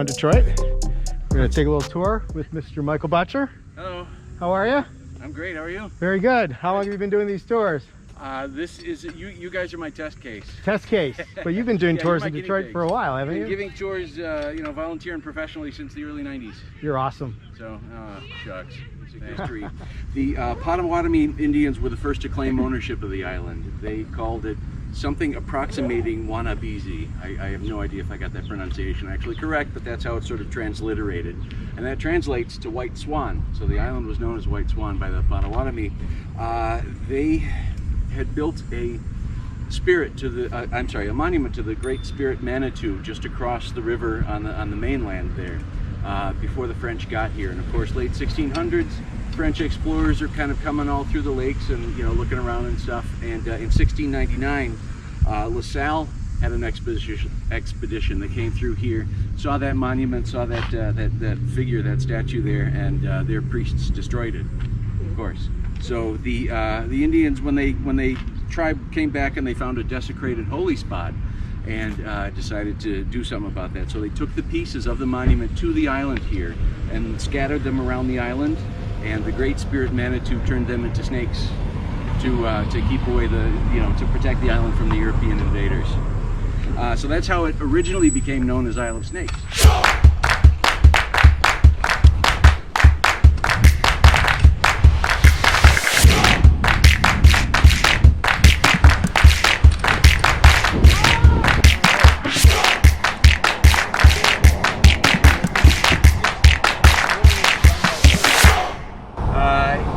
downtown Detroit. We're going to take a little tour with Mr. Michael Boettcher. Hello. How are you? I'm great. How are you? Very good. How long have you been doing these tours? This is you guys are my test case. Test case. But you've been doing Yeah, tours in Detroit for a while, haven't I've you? been giving tours, volunteering professionally since the early 90s. You're awesome. So, shucks. History. The Potawatomi Indians were the first to claim ownership of the island. They called it something approximating Wannabeezy. I have no idea if I got that pronunciation actually correct, but that's how it's sort of transliterated. And that translates to White Swan. So the island was known as White Swan by the Potawatomi. They had built a spirit to the, a monument to the Great Spirit Manitou just across the river on the mainland there. Before the French got here, and of course late 1600s French explorers are kind of coming all through the lakes and looking around and stuff, and in 1699 La Salle had an expedition that came through here, saw that monument, saw that figure, that statue there, and their priests destroyed it, of course. So the Indians, when the tribe came back and they found a desecrated holy spot, and decided to do something about that. So they took the pieces of the monument to the island here and scattered them around the island, and the Great Spirit Manitou turned them into snakes to keep away to protect the island from the European invaders. So that's how it originally became known as Isle of Snakes.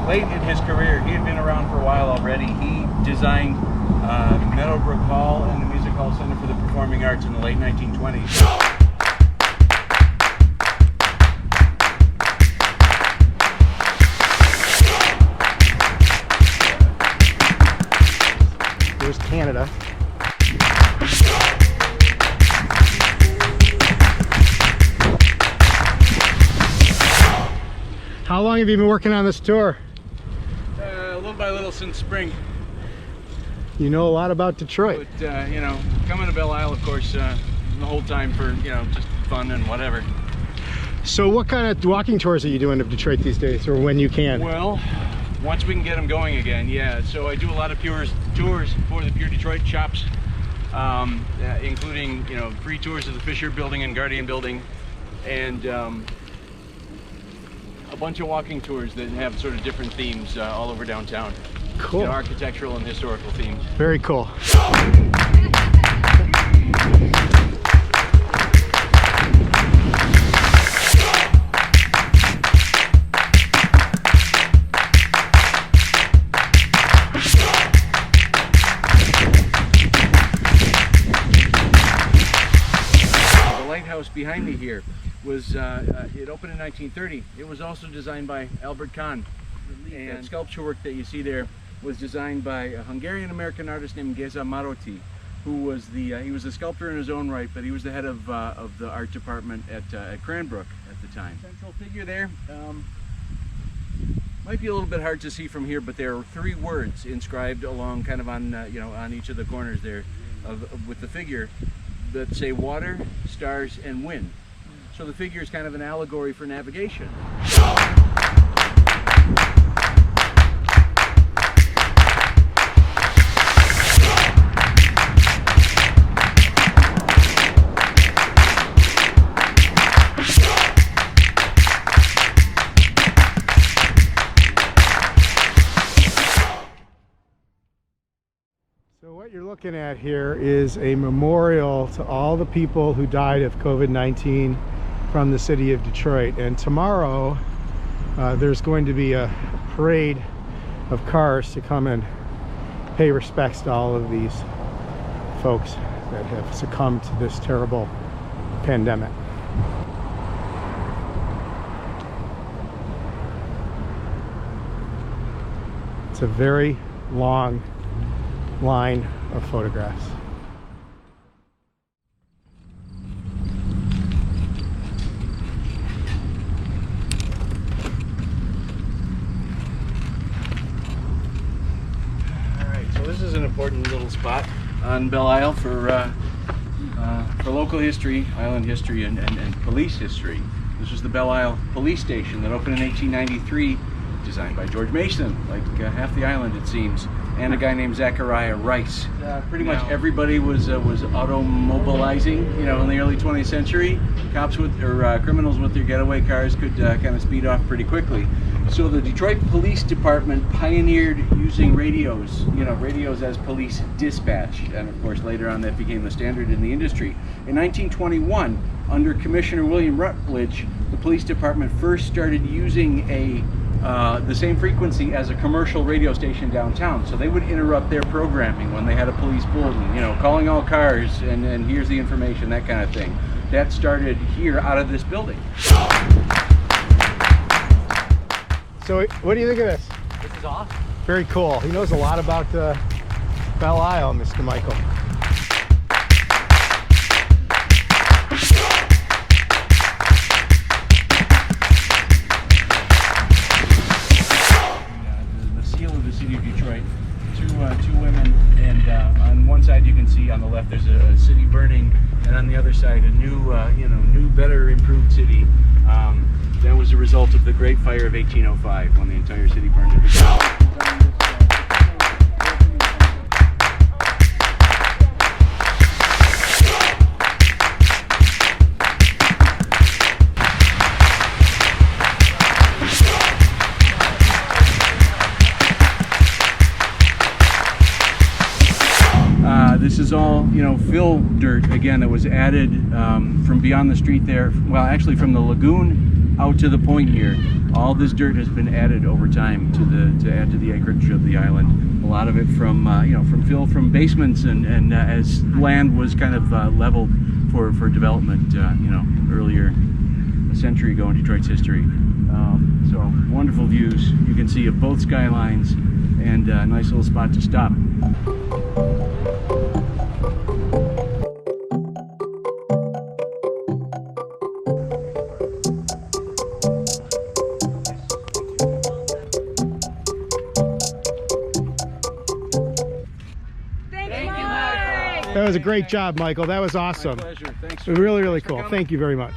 Late in his career, he had been around for a while already. He designed Meadowbrook Hall and the Music Hall Center for the Performing Arts in the late 1920s. Here's Canada. How long have you been working on this tour? Little by little since spring. You know a lot about Detroit. But, coming to Belle Isle, of course, the whole time for, just fun and whatever. So what kind of walking tours are you doing of Detroit these days, or when you can? Well, once we can get them going again, yeah. So I do a lot of tours for the Pure Detroit shops, including, free tours of the Fisher Building and Guardian Building, and a bunch of walking tours that have sort of different themes all over downtown. Cool. Architectural and historical themes. Very cool. The lighthouse behind me here was, it opened in 1930. It was also designed by Albert Kahn. And that sculpture work that you see there was designed by a Hungarian-American artist named Geza Marotti, who was he was a sculptor in his own right, but he was the head of the art department at Cranbrook at the time. Central figure there might be a little bit hard to see from here, but there are 3 words inscribed along kind of on on each of the corners there with the figure that say water, stars, and wind. So the figure is kind of an allegory for navigation. So what you're looking at here is a memorial to all the people who died of COVID-19 from the city of Detroit. And tomorrow there's going to be a parade of cars to come and pay respects to all of these folks that have succumbed to this terrible pandemic. It's a very long line of photographs. All right, so this is an important little spot on Belle Isle for for local history, island history, and police history. This was the Belle Isle Police Station that opened in 1893, designed by George Mason, like half the island it seems, and a guy named Zachariah Rice. Pretty much everybody was automobilizing, you know, in the early 20th century. Cops criminals with their getaway cars could kind of speed off pretty quickly. So the Detroit Police Department pioneered using radios, you know, radios as police dispatch, and of course later on that became the standard in the industry. In 1921, under Commissioner William Rutledge, the police department first started using the same frequency as a commercial radio station downtown. So they would interrupt their programming when they had a police bulletin, you know, calling all cars and here's the information, that kind of thing. That started here out of this building. So what do you think of this? This is awesome. Very cool. He knows a lot about Belle Isle, Mr. Michael. The seal of the city of Detroit. Two women, and on one side you can see on the left there's a city burning, and on the other side a new, new, better, improved city. That was a result of the Great Fire of 1805, when the entire city burned to the ground. This is all, you know, fill dirt, again, that was added from beyond the street there. Well, actually from the lagoon out to the point here. All this dirt has been added over time to add to the acreage of the island. A lot of it from, from fill from basements and as land was kind of leveled for development, earlier, a century ago in Detroit's history. So wonderful views you can see of both skylines, and a nice little spot to stop. That was a great job, Michael. That was awesome. My pleasure. Thanks. Really, really cool. Thank you very much.